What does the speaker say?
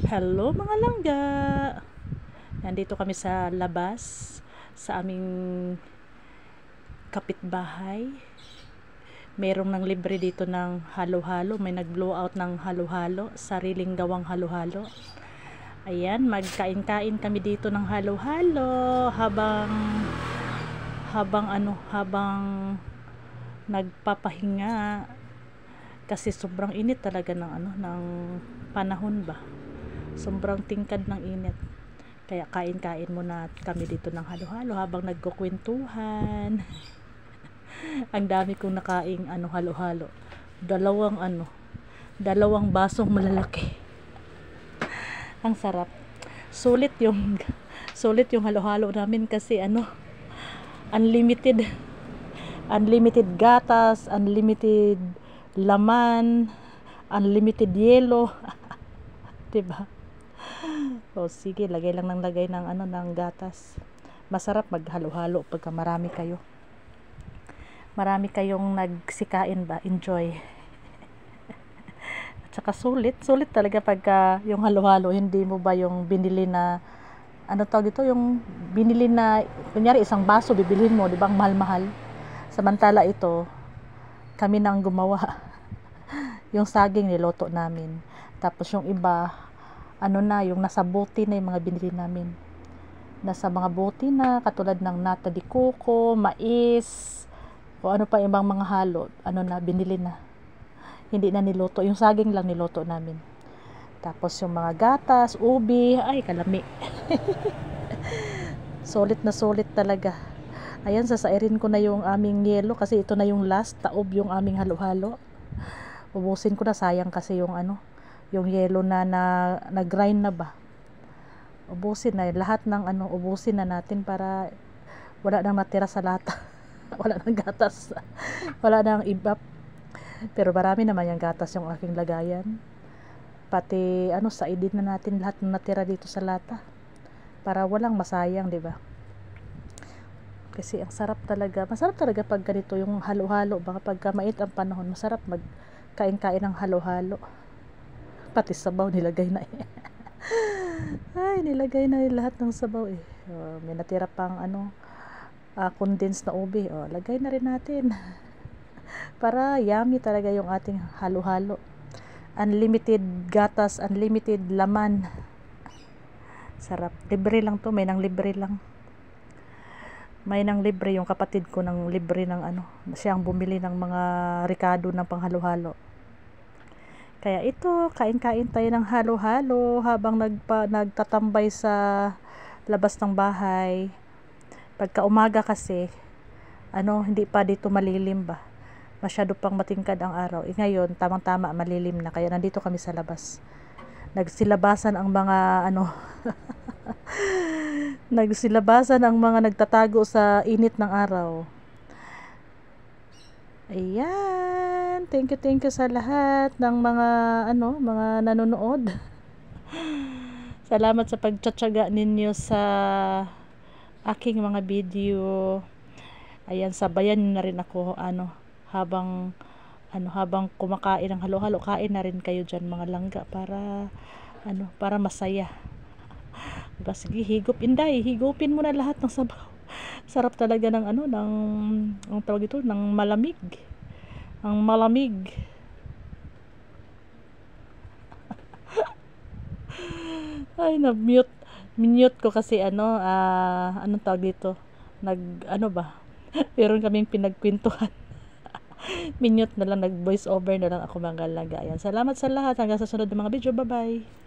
Hello mga langga! Nandito kami sa labas sa aming kapitbahay. Merong nang libre dito ng halo-halo. May nag-blow out ng halo-halo. Sariling gawang halo-halo. Ayan, magkain-kain kami dito ng halo-halo habang nagpapahinga kasi sobrang init talaga ng panahon ba. Sobrang tingkad ng init. Kaya kain-kain muna kami dito ng halo-halo habang nagkukwentuhan. Ang dami kong nakaing halo-halo. Dalawang basong malalaki. Ang sarap. Sulit yung halo-halo namin kasi unlimited. Unlimited gatas, unlimited laman, unlimited yelo. 'Di ba? O sige, lagay lang ng lagay ng gatas. Masarap maghalo-halo pagka marami kayo. Marami kayong nagsikain ba? Enjoy. At saka sulit talaga pagka yung halo-halo, hindi mo ba yung binili na yung binili na kunyari isang baso bibilhin mo, 'di ba? Ang mahal-mahal. Samantala ito, kami nang gumawa. Yung saging niloto namin. Tapos yung iba yung nasa bote na yung mga binili namin. Nasa mga bote na, katulad ng nata de coco, mais, o ano pa ibang mga halo, binili na. Hindi na niloto, yung saging lang niloto namin. Tapos yung mga gatas, ubi, ay kalami. Solid na solid talaga. Ayan, sasairin ko na yung aming yelo kasi ito na yung last taob yung aming halo-halo. Ubusin ko na, sayang kasi yung yelo na grind na ba. Ubusin na lahat ng ubusin na natin para wala nang matira sa lata. Wala nang gatas. Wala nang ibap. Pero marami naman yung gatas yung aking lagayan. Pati saidin na natin lahat ng natira dito sa lata para walang masayang, 'di ba? Kasi ang sarap talaga. Masarap talaga pag ganito yung halo-halo. Baka pagka mait ang panahon, masarap magkain-kain ng halo-halo. Pati sabaw nilagay na eh. Ay, nilagay na lahat ng sabaw eh. May natira pang condensed na ube. Lagay na rin natin. Para yummy talaga yung ating halo-halo. Unlimited gatas, unlimited laman. Sarap. Libre lang to. May nang libre lang. May nang libre yung kapatid ko ng libre ng siyang bumili ng mga ricado ng panghalo-halo. Kaya ito, kain-kain tayo ng halo-halo habang nagtatambay sa labas ng bahay. Pagka umaga kasi, hindi pa dito malilim ba. Masyado pang matingkad ang araw. Ngayon, tamang-tama malilim na. Kaya nandito kami sa labas. Nagsilabasan ang mga nagsilabasan ang mga nagtatago sa init ng araw. Ayan, thank you sa lahat ng mga mga nanonood. Salamat sa pagtsatsaga ninyo sa aking mga video. Ayan, sabayan niyo na rin ako habang kumakain ng halo-halo, kain na rin kayo diyan mga langga para masaya. Diba? Sige, higupin mo na lahat ng sabaw. Sarap talaga ng ang tawag ito, ng malamig. Ang malamig. Ay, minute ko kasi anong tawag dito? Meron kaming pinagkwentuhan. Minute na lang, nag voice over na lang ako mga langga. Ayan, salamat sa lahat. Hanggang sa sunod ng mga video. Bye-bye.